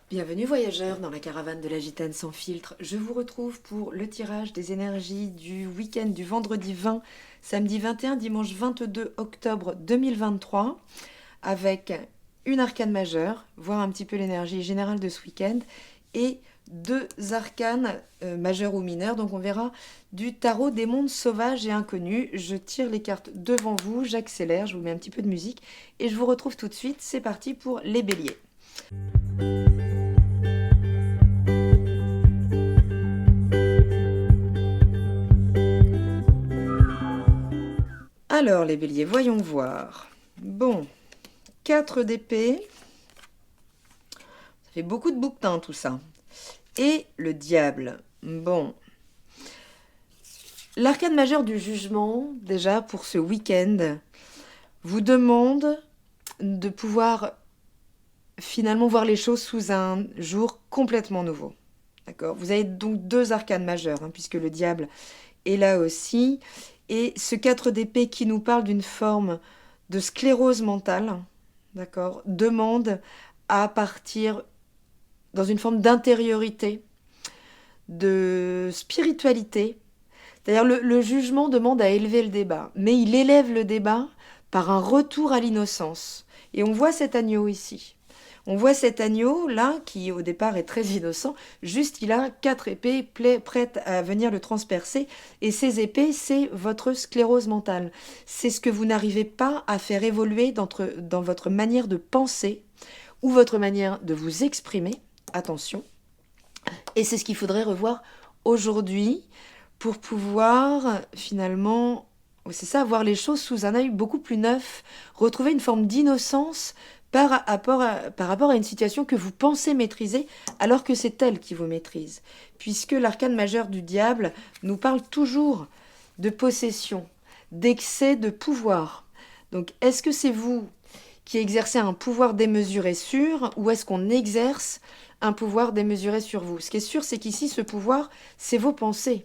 Bienvenue voyageurs dans la caravane de la gitane sans filtre. Je vous retrouve pour le tirage des énergies du week-end du vendredi 20, samedi 21, dimanche 22 octobre 2023 avec une arcane majeure, voir un petit peu l'énergie générale de ce week-end et deux arcanes majeurs ou mineurs. Donc on verra du tarot des mondes sauvages et inconnus. Je tire les cartes devant vous, j'accélère, je vous mets un petit peu de musique et je vous retrouve tout de suite. C'est parti pour les béliers. Alors les béliers, voyons voir. Bon, 4 d'épée. Ça fait beaucoup de bouquetins tout ça. Et le diable. Bon. L'arcane majeure du jugement, déjà pour ce week-end, vous demande de pouvoir finalement voir les choses sous un jour complètement nouveau. D'accord ? Vous avez donc deux arcanes majeures, puisque le diable est là aussi. Et ce 4 d'épée qui nous parle d'une forme de sclérose mentale, d'accord, demande à partir dans une forme d'intériorité, de spiritualité. D'ailleurs, le jugement demande à élever le débat, mais il élève le débat par un retour à l'innocence. Et on voit cet agneau ici. On voit cet agneau là, qui au départ est très innocent, juste il a 4 épées prêtes à venir le transpercer, et ces épées, c'est votre sclérose mentale. C'est ce que vous n'arrivez pas à faire évoluer dans votre manière de penser, ou votre manière de vous exprimer, attention, et c'est ce qu'il faudrait revoir aujourd'hui, pour pouvoir finalement, c'est ça, voir les choses sous un œil beaucoup plus neuf, retrouver une forme d'innocence par rapport à une situation que vous pensez maîtriser alors que c'est elle qui vous maîtrise. Puisque l'arcane majeur du diable nous parle toujours de possession, d'excès de pouvoir. Donc est-ce que c'est vous qui exercez un pouvoir démesuré sur, ou est-ce qu'on exerce un pouvoir démesuré sur vous? Ce qui est sûr, c'est qu'ici, ce pouvoir, c'est vos pensées.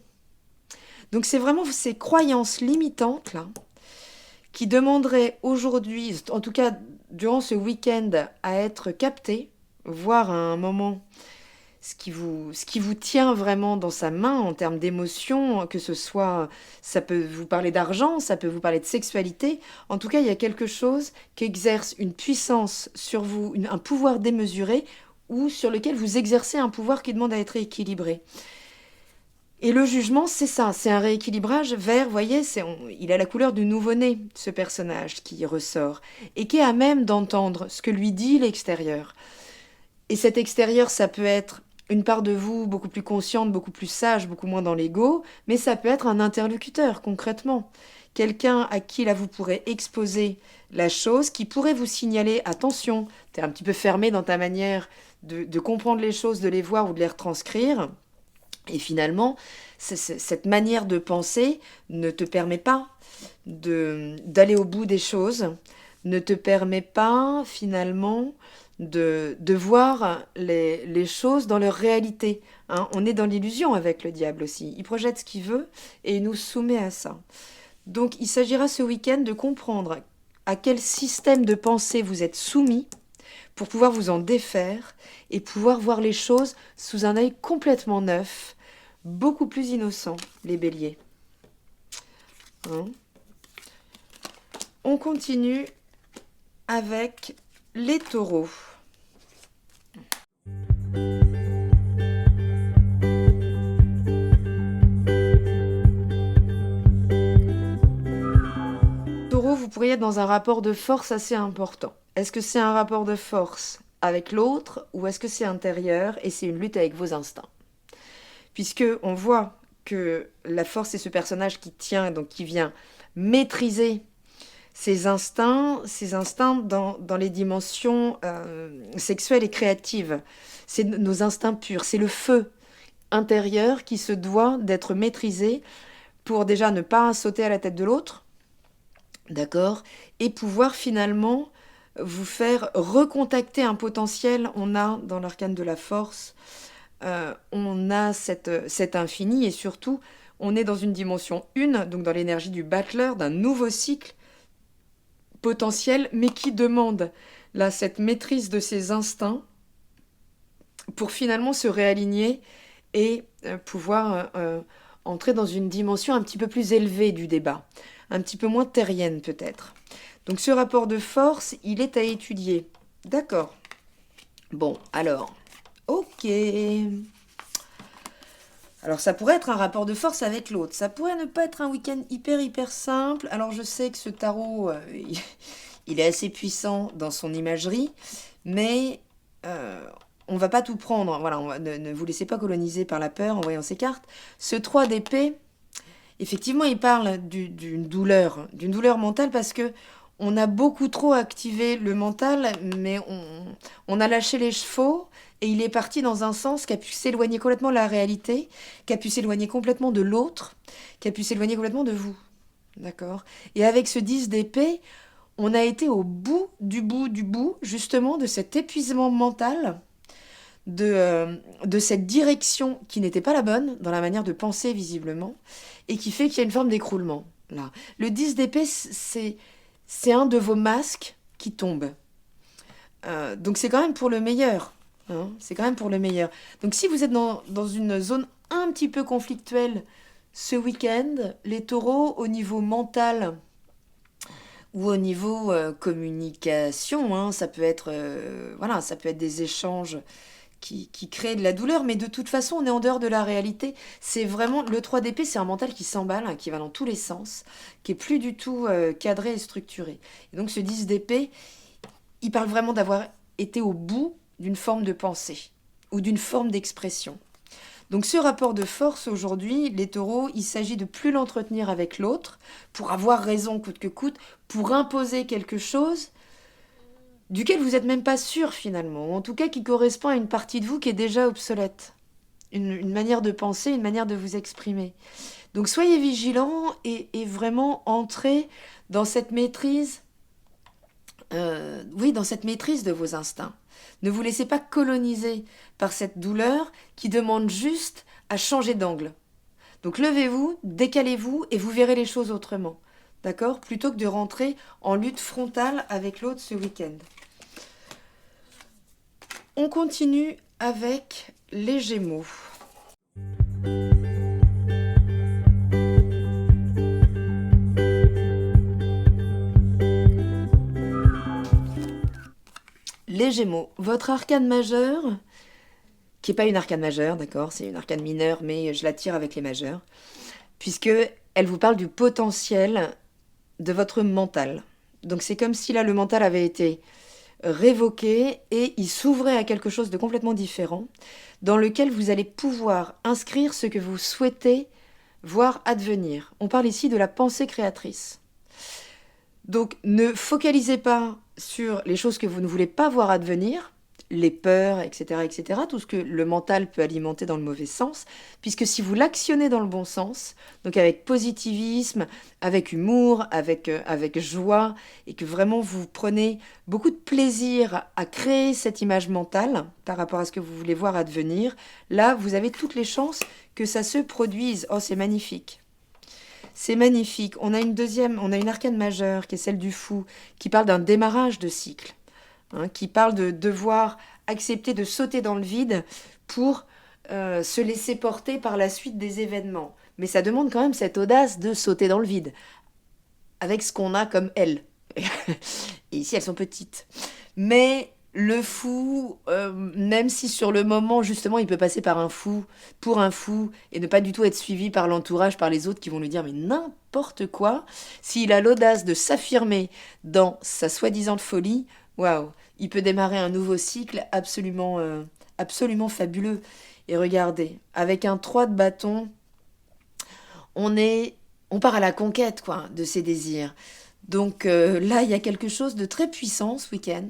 Donc c'est vraiment ces croyances limitantes là qui demanderaient aujourd'hui, en tout cas durant ce week-end, à être captées, voir à un moment ce qui vous tient vraiment dans sa main en termes d'émotions, que ce soit, ça peut vous parler d'argent, ça peut vous parler de sexualité. En tout cas, il y a quelque chose qui exerce une puissance sur vous, un pouvoir démesuré, ou sur lequel vous exercez un pouvoir qui demande à être équilibré. Et le jugement, c'est ça, c'est un rééquilibrage vers, vous voyez, il a la couleur du nouveau-né, ce personnage qui ressort, et qui est à même d'entendre ce que lui dit l'extérieur. Et cet extérieur, ça peut être une part de vous beaucoup plus consciente, beaucoup plus sage, beaucoup moins dans l'ego, mais ça peut être un interlocuteur, concrètement. Quelqu'un à qui, là, vous pourrez exposer la chose, qui pourrait vous signaler, attention, t'es un petit peu fermé dans ta manière de comprendre les choses, de les voir ou de les retranscrire. Et finalement, cette manière de penser ne te permet pas d'aller au bout des choses, ne te permet pas finalement de voir les choses dans leur réalité. On est dans l'illusion avec le diable aussi. Il projette ce qu'il veut et il nous soumet à ça. Donc il s'agira ce week-end de comprendre à quel système de pensée vous êtes soumis pour pouvoir vous en défaire et pouvoir voir les choses sous un œil complètement neuf, beaucoup plus innocent, les béliers. On continue avec les taureaux. Taureau, vous pourriez être dans un rapport de force assez important. Est-ce que c'est un rapport de force avec l'autre ou est-ce que c'est intérieur et c'est une lutte avec vos instincts? Puisque on voit que la force, c'est ce personnage qui tient, donc qui vient maîtriser ses instincts dans les dimensions sexuelles et créatives. C'est nos instincts purs, c'est le feu intérieur qui se doit d'être maîtrisé pour déjà ne pas sauter à la tête de l'autre, d'accord, et pouvoir finalement vous faire recontacter un potentiel. On a dans l'arcane de la force, on a cet infini et surtout, on est dans une dimension 1, donc dans l'énergie du battleur, d'un nouveau cycle potentiel, mais qui demande là cette maîtrise de ses instincts pour finalement se réaligner et pouvoir entrer dans une dimension un petit peu plus élevée du débat, un petit peu moins terrienne peut-être. Donc ce rapport de force, il est à étudier. D'accord. Bon, alors, ok. Alors ça pourrait être un rapport de force avec l'autre, ça pourrait ne pas être un week-end hyper simple. Alors je sais que ce tarot, il est assez puissant dans son imagerie, mais on va pas tout prendre. Voilà, ne vous laissez pas coloniser par la peur en voyant ces cartes. Ce 3 d'épée, effectivement, il parle d'une douleur mentale parce que on a beaucoup trop activé le mental, mais on a lâché les chevaux et il est parti dans un sens qui a pu s'éloigner complètement de la réalité, qui a pu s'éloigner complètement de l'autre, qui a pu s'éloigner complètement de vous. D'accord. Et avec ce 10 d'épée, on a été au bout, justement, de cet épuisement mental, de cette direction qui n'était pas la bonne dans la manière de penser visiblement, et qui fait qu'il y a une forme d'écroulement. Là. Le 10 d'épée, c'est un de vos masques qui tombe. Donc c'est quand même pour le meilleur. Hein, c'est quand même pour le meilleur. Donc si vous êtes dans une zone un petit peu conflictuelle ce week-end, les taureaux, au niveau mental ou au niveau communication, hein, ça peut être voilà, ça peut être des échanges qui créent de la douleur, mais de toute façon, on est en dehors de la réalité. C'est vraiment le 3 d'épée, c'est un mental qui s'emballe, hein, qui va dans tous les sens, qui est plus du tout cadré et structuré. Et donc ce 10 d'épée, il parle vraiment d'avoir été au bout d'une forme de pensée ou d'une forme d'expression. Donc ce rapport de force aujourd'hui, les taureaux, il s'agit de plus l'entretenir avec l'autre pour avoir raison coûte que coûte, pour imposer quelque chose duquel vous n'êtes même pas sûr finalement, ou en tout cas qui correspond à une partie de vous qui est déjà obsolète. Une manière de penser, une manière de vous exprimer. Donc soyez vigilants et vraiment entrez dans cette maîtrise, oui, dans cette maîtrise de vos instincts. Ne vous laissez pas coloniser par cette douleur qui demande juste à changer d'angle. Donc levez-vous, décalez-vous et vous verrez les choses autrement. D'accord? Plutôt que de rentrer en lutte frontale avec l'autre ce week-end. On continue avec les Gémeaux. Les Gémeaux, votre arcane majeure, qui n'est pas une arcane majeure, d'accord, c'est une arcane mineure, mais je la tire avec les majeures, puisque elle vous parle du potentiel de votre mental. Donc c'est comme si là le mental avait été révoqué et il s'ouvrait à quelque chose de complètement différent, dans lequel vous allez pouvoir inscrire ce que vous souhaitez voir advenir. On parle ici de la pensée créatrice. Donc ne focalisez pas sur les choses que vous ne voulez pas voir advenir, les peurs, etc., tout ce que le mental peut alimenter dans le mauvais sens, puisque si vous l'actionnez dans le bon sens, donc avec positivisme, avec humour, avec joie, et que vraiment vous prenez beaucoup de plaisir à créer cette image mentale par rapport à ce que vous voulez voir advenir, là, vous avez toutes les chances que ça se produise. Oh, c'est magnifique. C'est magnifique. On a une arcane majeure qui est celle du fou, qui parle d'un démarrage de cycle, hein, qui parle de devoir accepter de sauter dans le vide pour se laisser porter par la suite des événements. Mais ça demande quand même cette audace de sauter dans le vide, avec ce qu'on a comme ailes. Et ici, elles sont petites. Mais le fou, même si sur le moment, justement, il peut passer par un fou, pour un fou, et ne pas du tout être suivi par l'entourage, par les autres qui vont lui dire mais n'importe quoi, s'il a l'audace de s'affirmer dans sa soi-disant folie, waouh, il peut démarrer un nouveau cycle absolument fabuleux. Et regardez, avec un 3 de bâton, on part à la conquête, quoi, de ses désirs. Donc là, il y a quelque chose de très puissant ce week-end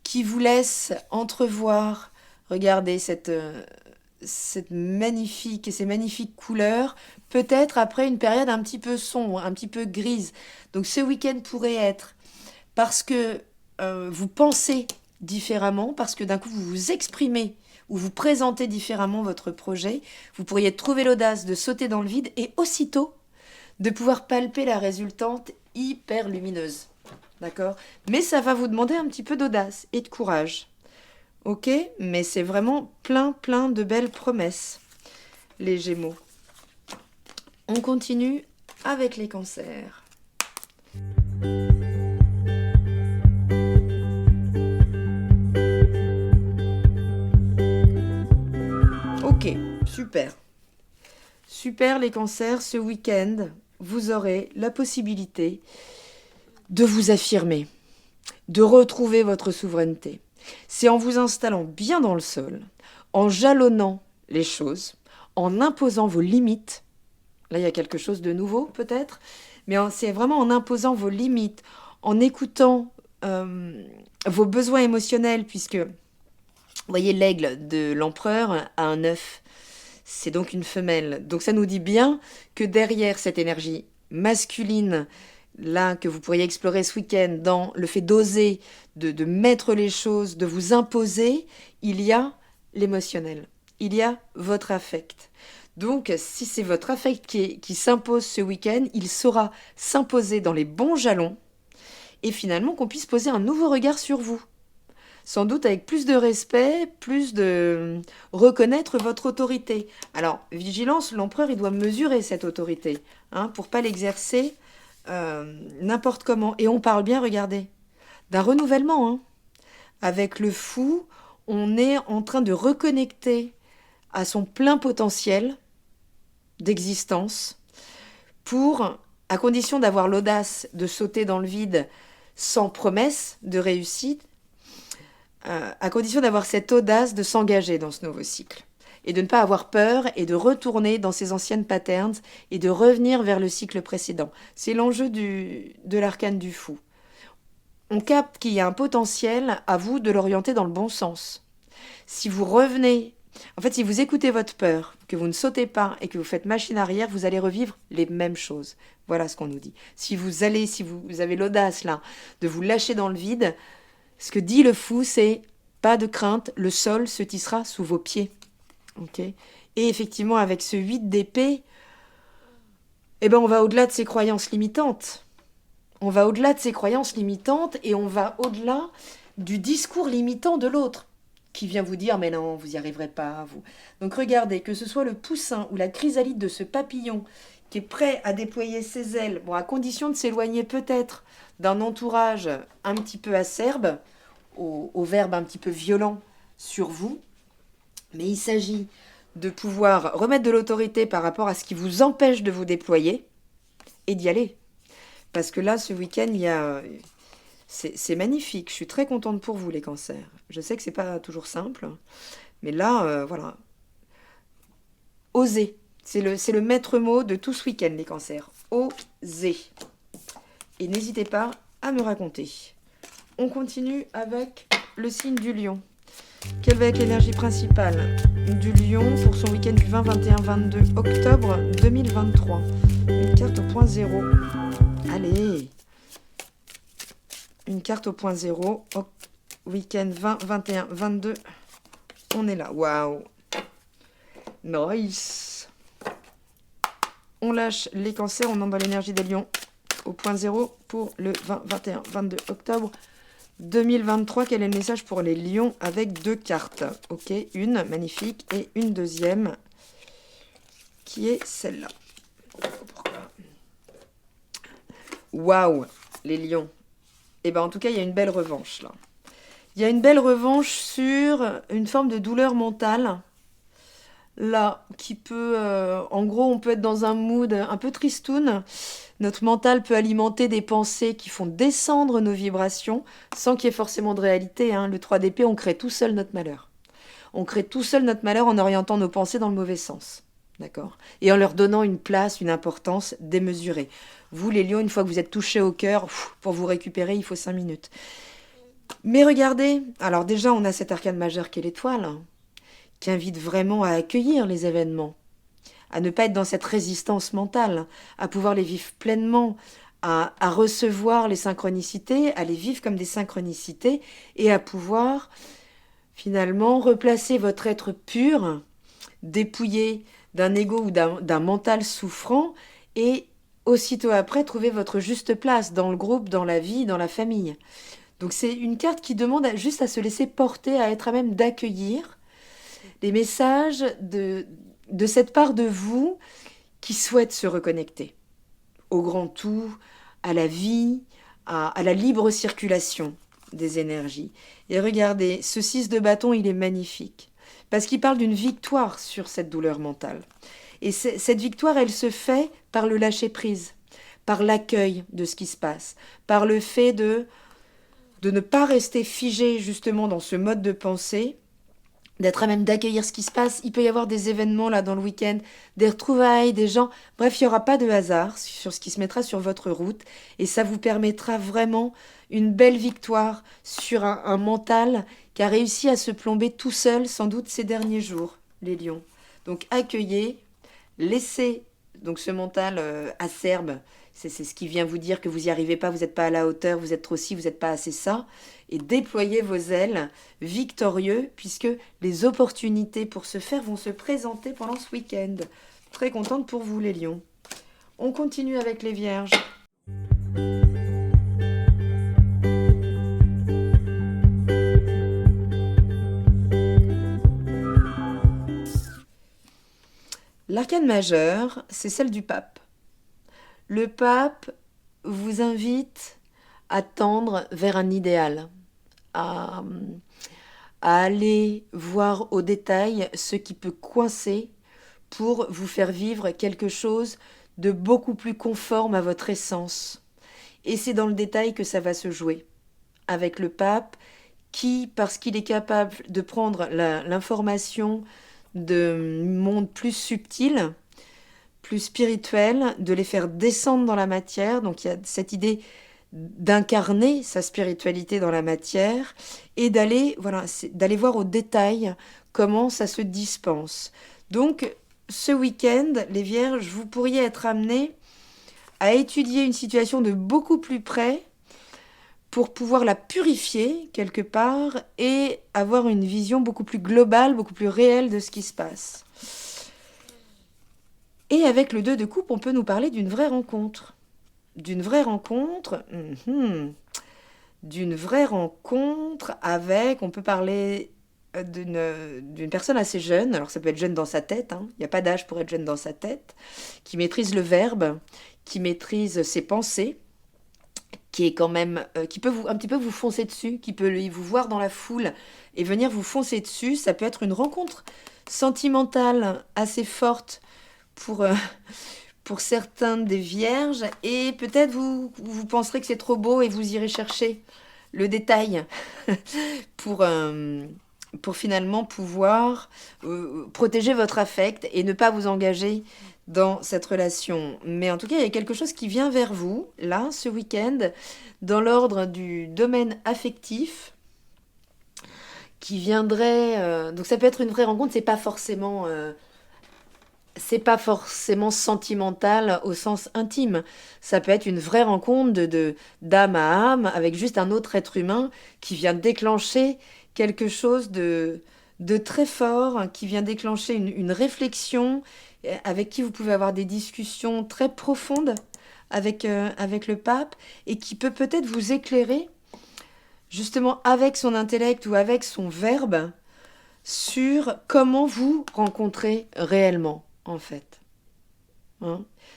qui vous laisse entrevoir, regardez cette magnifique et ces magnifiques couleurs, peut-être après une période un petit peu sombre, un petit peu grise. Donc ce week-end pourrait être parce que vous pensez différemment, parce que d'un coup vous vous exprimez ou vous présentez différemment votre projet, vous pourriez trouver l'audace de sauter dans le vide et aussitôt de pouvoir palper la résultante hyper lumineuse. D'accord? Mais ça va vous demander un petit peu d'audace et de courage. ok? Mais c'est vraiment plein, plein de belles promesses, les Gémeaux. On continue avec les cancers. Ok, super. Super les cancers, ce week-end, vous aurez la possibilité de vous affirmer, de retrouver votre souveraineté. C'est en vous installant bien dans le sol, en jalonnant les choses, en imposant vos limites. Là, il y a quelque chose de nouveau peut-être, mais c'est vraiment en imposant vos limites, en écoutant vos besoins émotionnels, puisque, vous voyez, l'aigle de l'empereur a un œuf. C'est donc une femelle. Donc ça nous dit bien que derrière cette énergie masculine, là, que vous pourriez explorer ce week-end, dans le fait d'oser, de mettre les choses, de vous imposer, il y a l'émotionnel. Il y a votre affect. Donc, si c'est votre affect qui s'impose ce week-end, il saura s'imposer dans les bons jalons et finalement qu'on puisse poser un nouveau regard sur vous. Sans doute avec plus de respect, plus de reconnaître votre autorité. Alors, vigilance, l'empereur, il doit mesurer cette autorité, pour pas l'exercer n'importe comment. Et on parle bien, regardez, d'un renouvellement. Avec le fou, on est en train de reconnecter à son plein potentiel d'existence à condition d'avoir l'audace de sauter dans le vide sans promesse de réussite, à condition d'avoir cette audace de s'engager dans ce nouveau cycle et de ne pas avoir peur et de retourner dans ses anciennes patterns et de revenir vers le cycle précédent. C'est l'enjeu de l'arcane du fou. On capte qu'il y a un potentiel, à vous de l'orienter dans le bon sens. Si vous revenez, en fait, si vous écoutez votre peur, que vous ne sautez pas et que vous faites machine arrière, vous allez revivre les mêmes choses. Voilà ce qu'on nous dit. Si vous avez l'audace là de vous lâcher dans le vide, ce que dit le fou, c'est pas de crainte, le sol se tissera sous vos pieds. Okay. Et effectivement, avec ce 8 d'épée, on va au-delà de ces croyances limitantes. On va au-delà de ces croyances limitantes et on va au-delà du discours limitant de l'autre qui vient vous dire « mais non, vous n'y arriverez pas, vous ». Donc regardez, que ce soit le poussin ou la chrysalide de ce papillon qui est prêt à déployer ses ailes, à condition de s'éloigner peut-être d'un entourage un petit peu acerbe, au verbe un petit peu violent sur vous, mais il s'agit de pouvoir remettre de l'autorité par rapport à ce qui vous empêche de vous déployer et d'y aller. Parce que là, ce week-end, c'est magnifique. Je suis très contente pour vous, les cancers. Je sais que c'est pas toujours simple, mais là, voilà. Osez. C'est le maître mot de tout ce week-end, les cancers. Osez. Et n'hésitez pas à me raconter. On continue avec le signe du lion. Quelle va être l'énergie principale du lion pour son week-end du 20, 21, 22 octobre 2023 ? Une carte au point zéro. Allez. Une carte au point zéro. Week-end 20, 21, 22. On est là. Waouh. Nice. On lâche les cancers. On emballe l'énergie des lions au point zéro pour le 20, 21, 22 octobre 2023. Quel est le message pour les lions avec 2 cartes? Ok, une magnifique et une deuxième qui est celle-là. Waouh, les lions. En tout cas, il y a une belle revanche là. Il y a une belle revanche sur une forme de douleur mentale. Là, qui peut... en gros, on peut être dans un mood un peu tristoun. Notre mental peut alimenter des pensées qui font descendre nos vibrations sans qu'il y ait forcément de réalité. Le 3 d'épée, on crée tout seul notre malheur. On crée tout seul notre malheur en orientant nos pensées dans le mauvais sens. D'accord ? Et en leur donnant une place, une importance démesurée. Vous, les lions, une fois que vous êtes touchés au cœur, pour vous récupérer, il faut 5 minutes. Mais regardez, alors déjà, on a cet arcane majeur qui est l'étoile, qui invite vraiment à accueillir les événements, à ne pas être dans cette résistance mentale, à pouvoir les vivre pleinement, à recevoir les synchronicités, à les vivre comme des synchronicités et à pouvoir finalement replacer votre être pur, dépouillé d'un ego ou d'un mental souffrant et aussitôt après trouver votre juste place dans le groupe, dans la vie, dans la famille. Donc c'est une carte qui demande juste à se laisser porter, à être à même d'accueillir les messages de cette part de vous qui souhaite se reconnecter au grand tout, à la vie, à la libre circulation des énergies. Et regardez, ce 6 de bâton, il est magnifique, parce qu'il parle d'une victoire sur cette douleur mentale. Et cette victoire, elle se fait par le lâcher-prise, par l'accueil de ce qui se passe, par le fait de ne pas rester figé justement dans ce mode de pensée, d'être à même d'accueillir ce qui se passe. Il peut y avoir des événements là dans le week-end, des retrouvailles, des gens. Bref, il n'y aura pas de hasard sur ce qui se mettra sur votre route et ça vous permettra vraiment une belle victoire sur un mental qui a réussi à se plomber tout seul sans doute ces derniers jours, les lions. Donc accueillez, laissez donc ce mental acerbe. C'est ce qui vient vous dire que vous n'y arrivez pas, vous n'êtes pas à la hauteur, vous êtes trop ci, vous n'êtes pas assez ça. Et déployez vos ailes victorieux, puisque les opportunités pour ce faire vont se présenter pendant ce week-end. Très contente pour vous, les lions. On continue avec les vierges. L'arcane majeur, c'est celle du pape. Le pape vous invite à tendre vers un idéal, à aller voir au détail ce qui peut coincer pour vous faire vivre quelque chose de beaucoup plus conforme à votre essence. Et c'est dans le détail que ça va se jouer. Avec le pape qui, parce qu'il est capable de prendre l'information de mondes plus subtils, plus spirituels, de les faire descendre dans la matière. Donc il y a cette idée d'incarner sa spiritualité dans la matière et d'aller voir au détail comment ça se dispense. Donc ce week-end, les vierges, vous pourriez être amenés à étudier une situation de beaucoup plus près pour pouvoir la purifier quelque part et avoir une vision beaucoup plus globale, beaucoup plus réelle de ce qui se passe. Et avec le 2 de coupe, on peut nous parler d'une vraie rencontre. D'une vraie rencontre, d'une vraie rencontre avec, on peut parler d'une personne assez jeune, alors ça peut être jeune dans sa tête, il n'y a pas d'âge pour être jeune dans sa tête, qui maîtrise le verbe, qui maîtrise ses pensées, qui est quand même, qui peut un petit peu vous foncer dessus, qui peut vous voir dans la foule et venir vous foncer dessus. Ça peut être une rencontre sentimentale assez forte pour certains des vierges, et peut-être vous penserez que c'est trop beau et vous irez chercher le détail pour finalement pouvoir protéger votre affect et ne pas vous engager dans cette relation. Mais en tout cas, il y a quelque chose qui vient vers vous, là, ce week-end, dans l'ordre du domaine affectif, qui viendrait... donc ça peut être une vraie rencontre, c'est pas forcément sentimental au sens intime. Ça peut être une vraie rencontre d'âme à âme avec juste un autre être humain qui vient déclencher quelque chose de très fort, qui vient déclencher une réflexion avec qui vous pouvez avoir des discussions très profondes avec le pape et qui peut peut-être vous éclairer justement avec son intellect ou avec son verbe sur comment vous rencontrez réellement, en fait.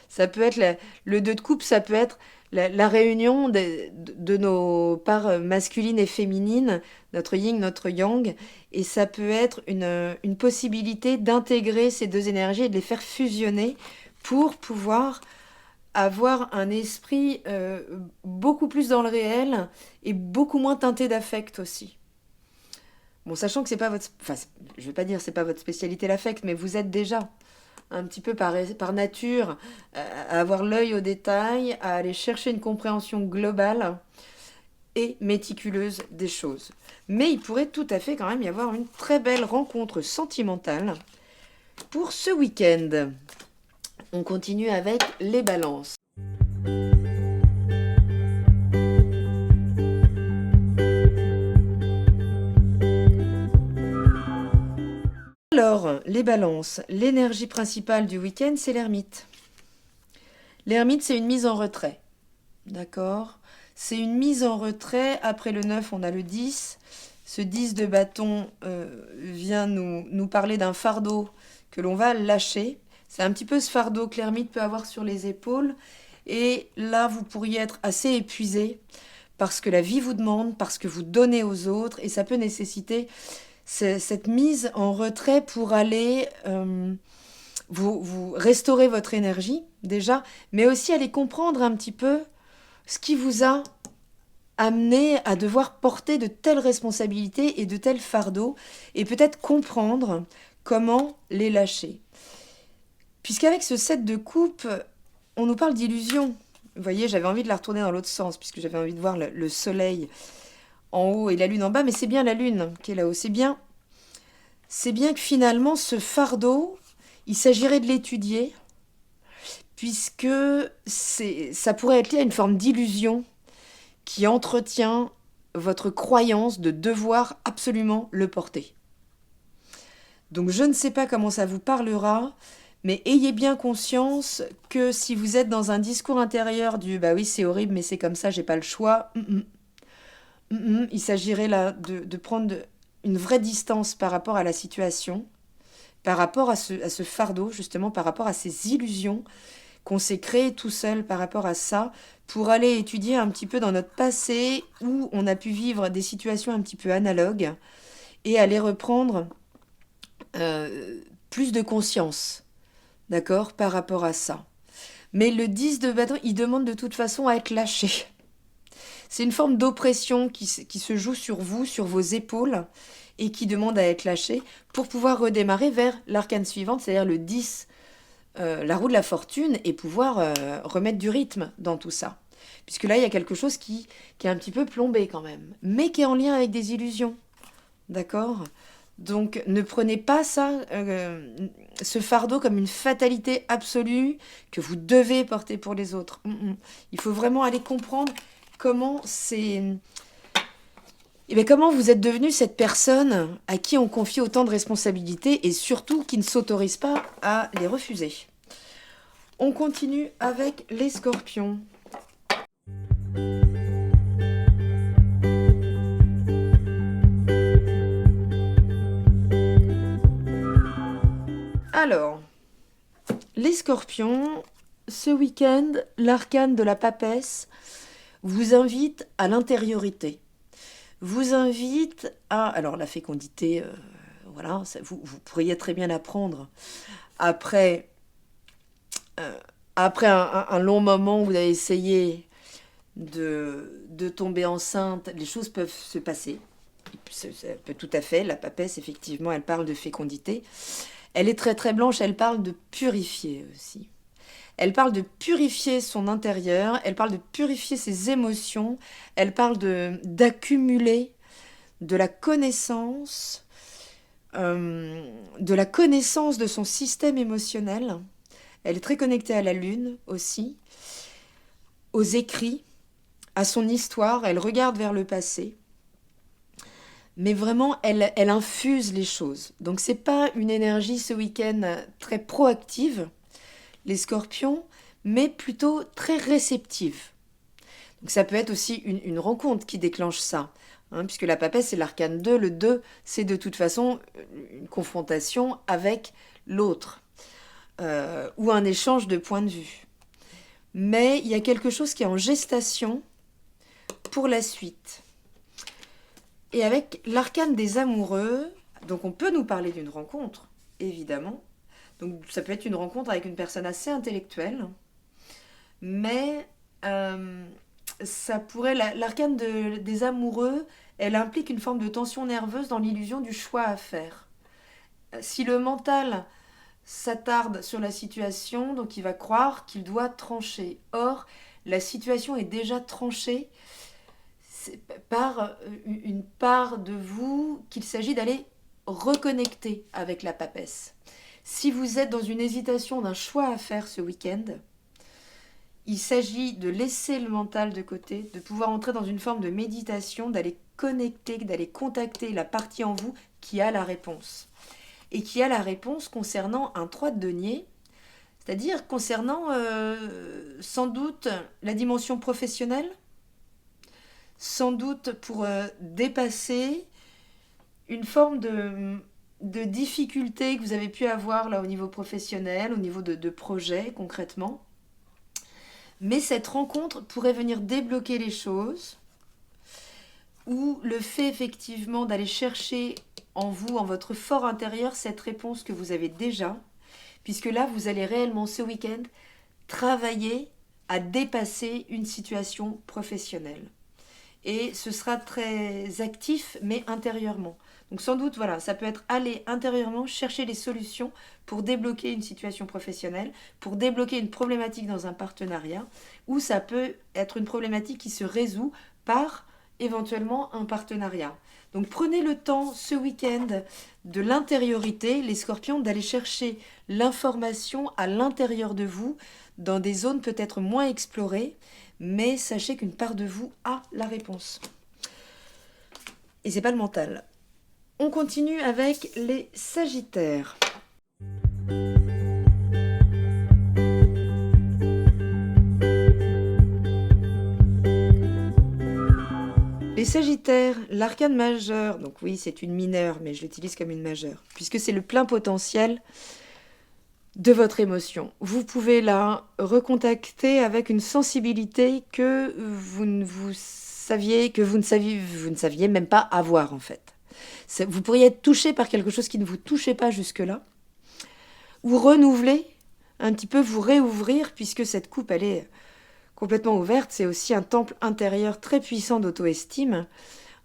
Ça peut être le 2 de coupe, ça peut être la réunion de nos parts masculines et féminines, notre yin, notre yang, et ça peut être une possibilité d'intégrer ces deux énergies et de les faire fusionner pour pouvoir avoir un esprit beaucoup plus dans le réel et beaucoup moins teinté d'affect aussi. Bon, sachant que c'est pas votre... Enfin, je vais pas dire c'est pas votre spécialité l'affect, mais vous êtes déjà un petit peu par nature à avoir l'œil au détail, à aller chercher une compréhension globale et méticuleuse des choses. Mais il pourrait tout à fait quand même y avoir une très belle rencontre sentimentale pour ce week-end. On continue avec les balances. Alors, les balances, l'énergie principale du week-end, c'est l'ermite. L'ermite, c'est une mise en retrait, d'accord ? C'est une mise en retrait. Après le 9, on a le 10. Ce 10 de bâton vient nous parler d'un fardeau que l'on va lâcher. C'est un petit peu ce fardeau que l'ermite peut avoir sur les épaules. Et là, vous pourriez être assez épuisé parce que la vie vous demande, parce que vous donnez aux autres. Et ça peut nécessiter cette mise en retrait pour aller vous restaurer votre énergie déjà, mais aussi aller comprendre un petit peu ce qui vous a amené à devoir porter de telles responsabilités et de tels fardeaux, et peut-être comprendre comment les lâcher. Puisqu'avec ce 7 de coupe, on nous parle d'illusion. Vous voyez, j'avais envie de la retourner dans l'autre sens, puisque j'avais envie de voir le soleil en haut et la lune en bas, mais c'est bien la lune qui est là-haut. C'est bien que finalement, ce fardeau, il s'agirait de l'étudier, puisque ça pourrait être lié à une forme d'illusion qui entretient votre croyance de devoir absolument le porter. Donc je ne sais pas comment ça vous parlera, mais ayez bien conscience que si vous êtes dans un discours intérieur du bah oui c'est horrible mais c'est comme ça, j'ai pas le choix, il s'agirait là de prendre une vraie distance par rapport à la situation, par rapport à ce fardeau, justement par rapport à ces illusions qu'on s'est créées tout seul par rapport à ça, pour aller étudier un petit peu dans notre passé où on a pu vivre des situations un petit peu analogues et aller reprendre plus de conscience, d'accord, par rapport à ça. Mais le 10 de bâton, il demande de toute façon à être lâché. C'est une forme d'oppression qui se joue sur vous, sur vos épaules, et qui demande à être lâché pour pouvoir redémarrer vers l'arcane suivante, c'est-à-dire le 10, la roue de la fortune, et pouvoir remettre du rythme dans tout ça. Puisque là, il y a quelque chose qui est un petit peu plombé quand même, mais qui est en lien avec des illusions. D'accord ? Donc ne prenez pas ça, ce fardeau comme une fatalité absolue que vous devez porter pour les autres. Il faut vraiment aller comprendre comment comment vous êtes devenu cette personne à qui on confie autant de responsabilités et surtout qui ne s'autorise pas à les refuser. On continue avec les scorpions. Alors, les scorpions, ce week-end, l'arcane de la papesse vous invite à l'intériorité. Vous invite à... Alors, la fécondité, voilà, vous pourriez très bien l'apprendre après, après un long moment où vous avez essayé de tomber enceinte. Les choses peuvent se passer. Ça peut tout à fait. La papesse, effectivement, elle parle de fécondité. Elle est très très blanche, elle parle de purifier aussi. Elle parle de purifier son intérieur, elle parle de purifier ses émotions, elle parle d'accumuler de la connaissance, de son système émotionnel. Elle est très connectée à la lune aussi, aux écrits, à son histoire, elle regarde vers le passé. Mais vraiment, elle infuse les choses. Donc c'est pas une énergie ce week-end très proactive, les scorpions, mais plutôt très réceptive. Donc ça peut être aussi une rencontre qui déclenche ça, puisque la papesse c'est l'arcane 2. Le 2, c'est de toute façon une confrontation avec l'autre, ou un échange de points de vue. Mais il y a quelque chose qui est en gestation pour la suite. Et avec l'arcane des amoureux, donc on peut nous parler d'une rencontre, évidemment. Donc ça peut être une rencontre avec une personne assez intellectuelle, mais ça pourrait... L'arcane des amoureux, elle implique une forme de tension nerveuse dans l'illusion du choix à faire. Si le mental s'attarde sur la situation, donc il va croire qu'il doit trancher. Or, la situation est déjà tranchée par une part de vous qu'il s'agit d'aller reconnecter avec la papesse. Si vous êtes dans une hésitation d'un choix à faire ce week-end, il s'agit de laisser le mental de côté, de pouvoir entrer dans une forme de méditation, d'aller connecter, d'aller contacter la partie en vous qui a la réponse. Et qui a la réponse concernant un 3 de denier, c'est-à-dire concernant sans doute la dimension professionnelle, sans doute pour dépasser une forme de difficulté que vous avez pu avoir là au niveau professionnel, au niveau de projet concrètement. Mais cette rencontre pourrait venir débloquer les choses, ou le fait effectivement d'aller chercher en vous, en votre fort intérieur, cette réponse que vous avez déjà, puisque là, vous allez réellement ce week-end travailler à dépasser une situation professionnelle. Et ce sera très actif, mais intérieurement. Donc sans doute, voilà, ça peut être aller intérieurement chercher des solutions pour débloquer une situation professionnelle, pour débloquer une problématique dans un partenariat, ou ça peut être une problématique qui se résout par éventuellement un partenariat. Donc prenez le temps ce week-end de l'intériorité, les scorpions, d'aller chercher l'information à l'intérieur de vous, dans des zones peut-être moins explorées, mais sachez qu'une part de vous a la réponse. Et c'est pas le mental. On continue avec les Sagittaires. Les Sagittaires, l'arcane majeur, donc oui, c'est une mineure, mais je l'utilise comme une majeure, puisque c'est le plein potentiel de votre émotion. Vous pouvez la recontacter avec une sensibilité que vous ne saviez même pas avoir en fait. Vous pourriez être touché par quelque chose qui ne vous touchait pas jusque-là, ou renouveler un petit peu, vous réouvrir, puisque cette coupe, elle est complètement ouverte. C'est aussi un temple intérieur très puissant d'auto-estime.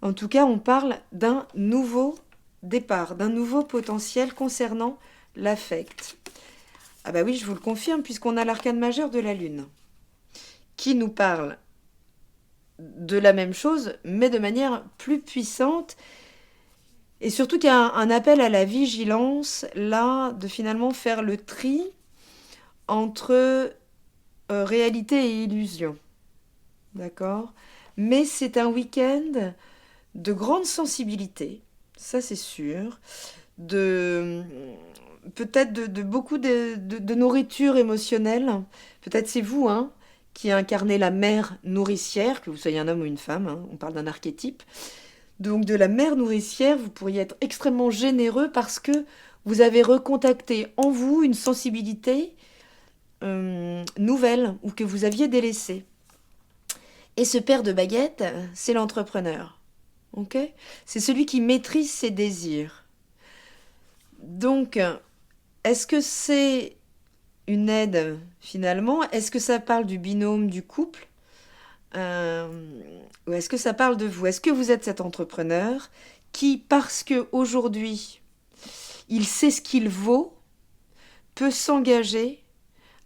En tout cas, on parle d'un nouveau départ, d'un nouveau potentiel concernant l'affect. Ah bah oui, je vous le confirme, puisqu'on a l'arcane majeur de la Lune, qui nous parle de la même chose, mais de manière plus puissante, et surtout qu'il y a un appel à la vigilance, là, de finalement faire le tri entre réalité et illusion. D'accord ? Mais c'est un week-end de grande sensibilité, ça c'est sûr, peut-être de beaucoup de nourriture émotionnelle. Peut-être c'est vous, hein, qui incarnez la mère nourricière, que vous soyez un homme ou une femme, hein, on parle d'un archétype. Donc de la mère nourricière, vous pourriez être extrêmement généreux parce que vous avez recontacté en vous une sensibilité nouvelle ou que vous aviez délaissée. Et ce père de baguette, c'est l'entrepreneur. Okay ? C'est celui qui maîtrise ses désirs. Donc, est-ce que c'est une aide finalement ? Est-ce que ça parle du binôme, du couple ? Ou est-ce que ça parle de vous ? Est-ce que vous êtes cet entrepreneur qui, parce qu'aujourd'hui, il sait ce qu'il vaut, peut s'engager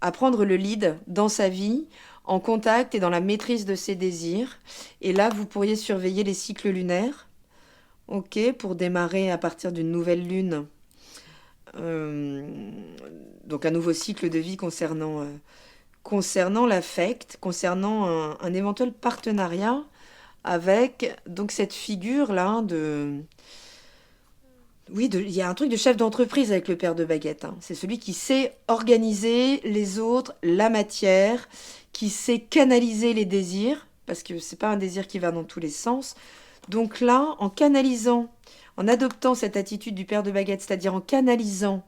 à prendre le lead dans sa vie, en contact et dans la maîtrise de ses désirs. Et là, vous pourriez surveiller les cycles lunaires, ok, pour démarrer à partir d'une nouvelle lune. Donc un nouveau cycle de vie concernant l'affect, concernant un éventuel partenariat avec donc cette figure-là de... Oui, il y a un truc de chef d'entreprise avec le père de baguette. Hein. C'est celui qui sait organiser les autres, la matière, qui sait canaliser les désirs, parce que c'est pas un désir qui va dans tous les sens. Donc là, en canalisant, en adoptant cette attitude du père de baguette, c'est-à-dire en canalisant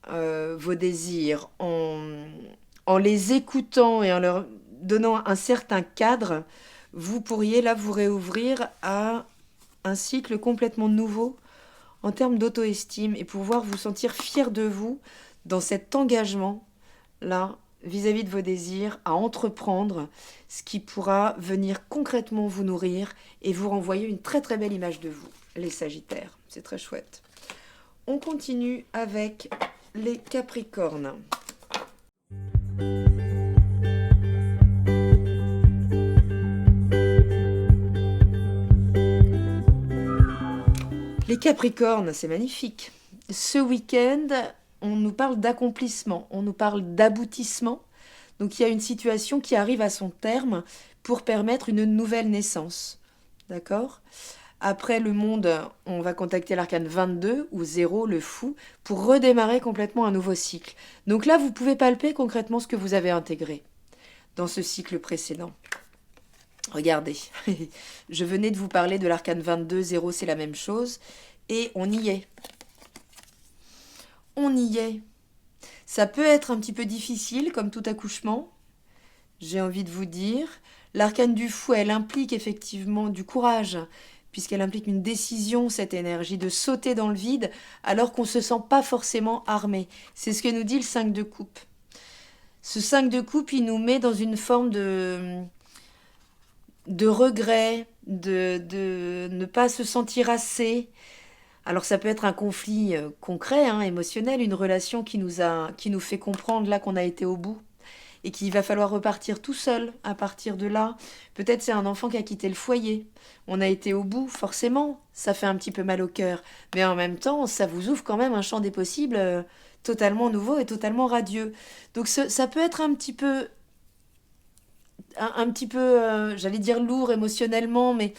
vos désirs, en les écoutant et en leur donnant un certain cadre, vous pourriez là vous réouvrir à un cycle complètement nouveau en termes d'auto-estime et pouvoir vous sentir fier de vous dans cet engagement-là vis-à-vis de vos désirs, à entreprendre ce qui pourra venir concrètement vous nourrir et vous renvoyer une très très belle image de vous, les Sagittaires. C'est très chouette. On continue avec les Capricornes. Les Capricornes, c'est magnifique. Ce week-end, on nous parle d'accomplissement, on nous parle d'aboutissement. Donc il y a une situation qui arrive à son terme pour permettre une nouvelle naissance. D'accord ? Après le monde, on va contacter l'arcane 22 ou 0, le fou, pour redémarrer complètement un nouveau cycle. Donc là, vous pouvez palper concrètement ce que vous avez intégré dans ce cycle précédent. Regardez, je venais de vous parler de l'arcane 22, 0, c'est la même chose. Et on y est. On y est. Ça peut être un petit peu difficile, comme tout accouchement, j'ai envie de vous dire. L'arcane du fou, elle implique effectivement du courage, puisqu'elle implique une décision, cette énergie, de sauter dans le vide, alors qu'on ne se sent pas forcément armé. C'est ce que nous dit le 5 de coupe. Ce 5 de coupe, il nous met dans une forme de regret, de ne pas se sentir assez. Alors ça peut être un conflit concret, hein, émotionnel, une relation qui nous fait comprendre là qu'on a été au bout et qu'il va falloir repartir tout seul à partir de là. Peut-être c'est un enfant qui a quitté le foyer. On a été au bout, forcément, ça fait un petit peu mal au cœur. Mais en même temps, ça vous ouvre quand même un champ des possibles totalement nouveau et totalement radieux. Donc ça peut être un petit peu, j'allais dire lourd émotionnellement, mais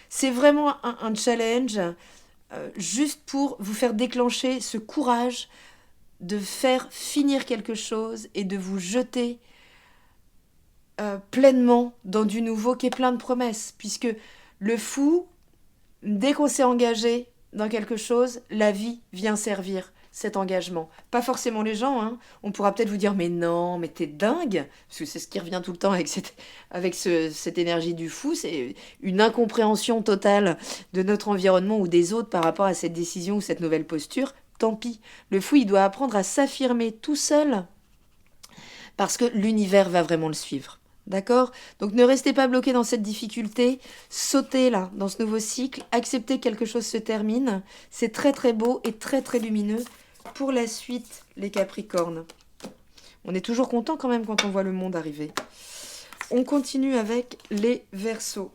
c'est vraiment un challenge juste pour vous faire déclencher ce courage de faire finir quelque chose et de vous jeter pleinement dans du nouveau qui est plein de promesses. Puisque le fou, dès qu'on s'est engagé dans quelque chose, la vie vient servir cet engagement. Pas forcément les gens, hein. On pourra peut-être vous dire, mais non, mais t'es dingue, parce que c'est ce qui revient tout le temps avec cette énergie du fou, c'est une incompréhension totale de notre environnement ou des autres par rapport à cette décision ou cette nouvelle posture. Tant pis, le fou, il doit apprendre à s'affirmer tout seul, parce que l'univers va vraiment le suivre. D'accord? Donc ne restez pas bloqué dans cette difficulté, sautez là, dans ce nouveau cycle, acceptez que quelque chose se termine, c'est très très beau et très très lumineux. Pour la suite, les Capricornes, on est toujours content quand même quand on voit le monde arriver. On continue avec les Verseaux.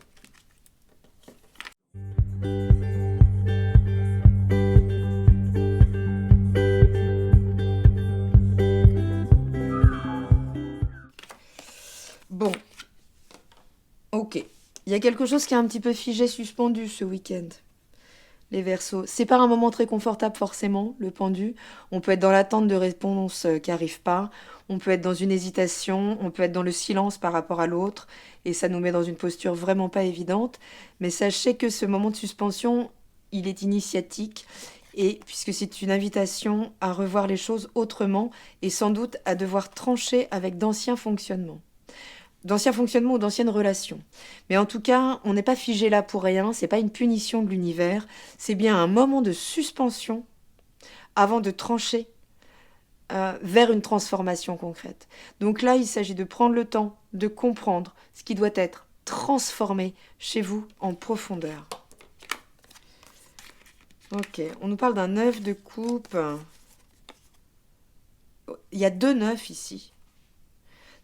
Bon, ok. Il y a quelque chose qui est un petit peu figé, suspendu ce week-end. Les Verseaux. C'est pas un moment très confortable forcément, le pendu. On peut être dans l'attente de réponses qui n'arrivent pas. On peut être dans une hésitation. On peut être dans le silence par rapport à l'autre. Et ça nous met dans une posture vraiment pas évidente. Mais sachez que ce moment de suspension, il est initiatique. Et puisque c'est une invitation à revoir les choses autrement et sans doute à devoir trancher avec d'anciens fonctionnements ou d'anciennes relations. Mais en tout cas, on n'est pas figé là pour rien, c'est pas une punition de l'univers, c'est bien un moment de suspension avant de trancher vers une transformation concrète. Donc là, il s'agit de prendre le temps de comprendre ce qui doit être transformé chez vous en profondeur. Ok, on nous parle d'un 9 de coupe. Il y a 2 9 ici.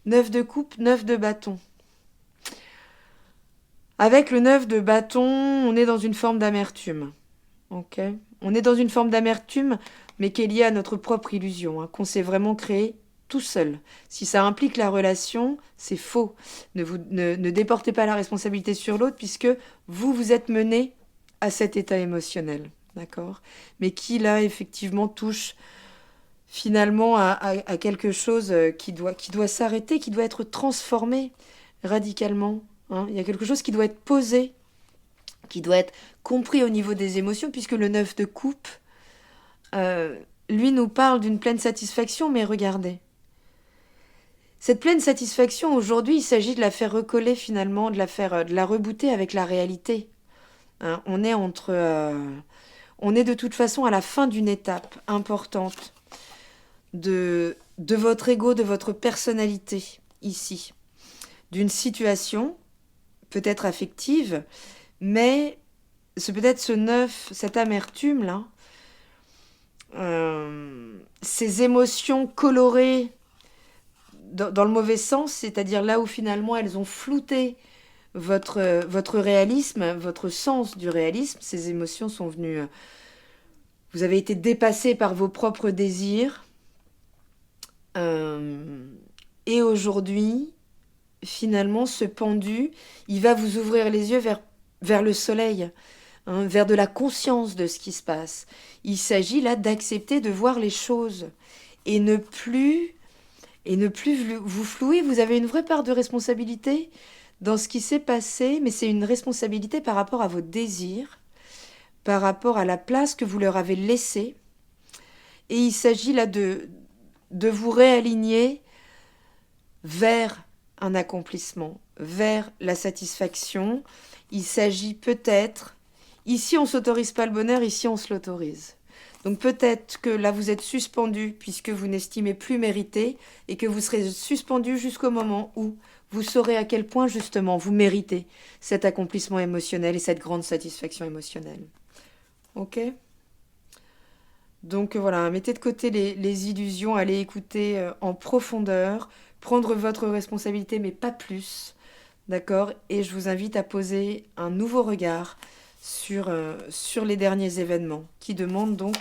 9 de coupe, 9 de bâton. Avec le 9 de bâton, on est dans une forme d'amertume. Ok. On est dans une forme d'amertume, mais qui est liée à notre propre illusion, hein, qu'on s'est vraiment créée tout seul. Si ça implique la relation, c'est faux. Ne déportez pas la responsabilité sur l'autre, puisque vous êtes mené à cet état émotionnel. D'accord? Mais qui, là, effectivement, touche finalement à quelque chose qui doit s'arrêter, qui doit être transformé radicalement. Hein. Il y a quelque chose qui doit être posé, qui doit être compris au niveau des émotions, puisque le 9 de coupe, lui nous parle d'une pleine satisfaction, mais regardez. Cette pleine satisfaction, aujourd'hui, il s'agit de la faire recoller finalement, de la rebooter avec la réalité. Hein. On est de toute façon à la fin d'une étape importante de votre ego, de votre personnalité, ici. D'une situation, peut-être affective, mais c'est peut-être ce 9, cette amertume-là, ces émotions colorées dans le mauvais sens, c'est-à-dire là où finalement elles ont flouté votre réalisme, votre sens du réalisme, ces émotions sont venues... Vous avez été dépassé par vos propres désirs, et aujourd'hui, finalement, ce pendu, il va vous ouvrir les yeux vers le soleil, hein, vers de la conscience de ce qui se passe. Il s'agit là d'accepter de voir les choses et ne plus vous flouer. Vous avez une vraie part de responsabilité dans ce qui s'est passé, mais c'est une responsabilité par rapport à vos désirs, par rapport à la place que vous leur avez laissée. Et il s'agit là de vous réaligner vers un accomplissement, vers la satisfaction. Il s'agit peut-être, ici on ne s'autorise pas le bonheur, ici on se l'autorise. Donc peut-être que là vous êtes suspendu puisque vous n'estimez plus mériter et que vous serez suspendu jusqu'au moment où vous saurez à quel point justement vous méritez cet accomplissement émotionnel et cette grande satisfaction émotionnelle. Ok ? Donc voilà, mettez de côté les illusions, allez écouter en profondeur, prendre votre responsabilité mais pas plus. D'accord? Et je vous invite à poser un nouveau regard sur les derniers événements qui demandent donc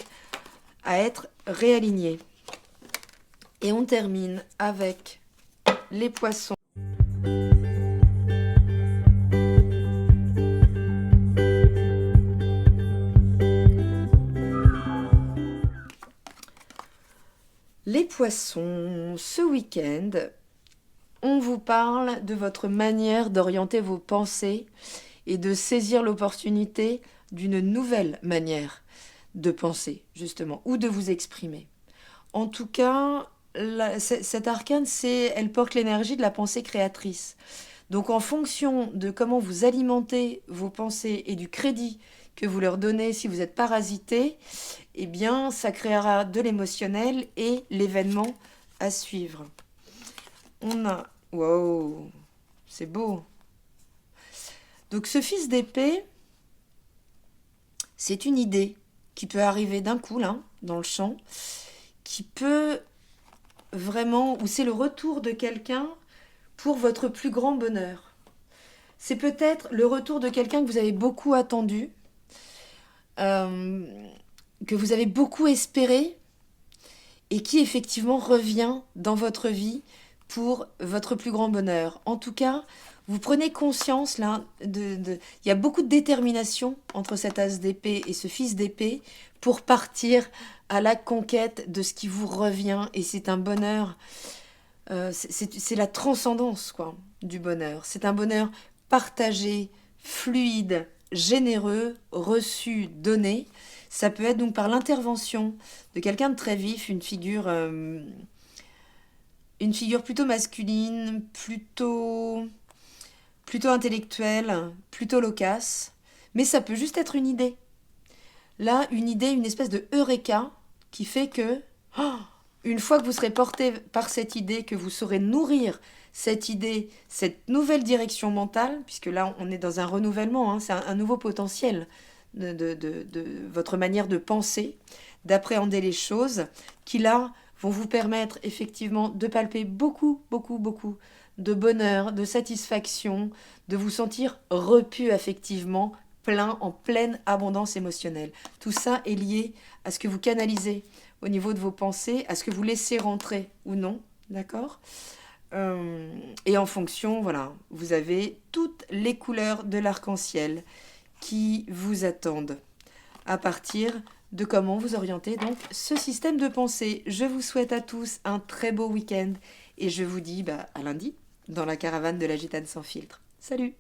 à être réalignés. Et on termine avec les poissons. Les poissons, ce week-end, on vous parle de votre manière d'orienter vos pensées et de saisir l'opportunité d'une nouvelle manière de penser, justement, ou de vous exprimer. En tout cas, cette arcane, elle porte l'énergie de la pensée créatrice. Donc en fonction de comment vous alimentez vos pensées et du crédit que vous leur donnez si vous êtes parasité, eh bien ça créera de l'émotionnel et l'événement à suivre. On a... Wow, c'est beau. Donc ce fils d'épée, c'est une idée qui peut arriver d'un coup là, dans le champ, qui peut vraiment, ou c'est le retour de quelqu'un pour votre plus grand bonheur. C'est peut-être le retour de quelqu'un que vous avez beaucoup attendu, que vous avez beaucoup espéré, et qui effectivement revient dans votre vie pour votre plus grand bonheur. En tout cas, vous prenez conscience là, il y a beaucoup de détermination entre cet as d'épée et ce fils d'épée pour partir à la conquête de ce qui vous revient. Et c'est un bonheur, c'est la transcendance quoi, du bonheur. C'est un bonheur partagé, fluide, généreux, reçu, donné. Ça peut être donc par l'intervention de quelqu'un de très vif, une figure plutôt masculine, plutôt intellectuelle, plutôt loquace. Mais ça peut juste être une idée. Là, une idée, une espèce de eureka qui fait que, une fois que vous serez porté par cette idée, que vous saurez nourrir cette idée, cette nouvelle direction mentale, puisque là, on est dans un renouvellement, hein, c'est un nouveau potentiel de votre manière de penser, d'appréhender les choses, qui là vont vous permettre effectivement de palper beaucoup, beaucoup, beaucoup de bonheur, de satisfaction, de vous sentir repu affectivement, plein, en pleine abondance émotionnelle. Tout ça est lié à ce que vous canalisez au niveau de vos pensées, à ce que vous laissez rentrer ou non, d'accord ? Et en fonction, voilà, vous avez toutes les couleurs de l'arc-en-ciel qui vous attendent à partir de comment vous orientez donc ce système de pensée. Je vous souhaite à tous un très beau week-end et je vous dis à lundi dans la caravane de la Gitane sans filtre. Salut!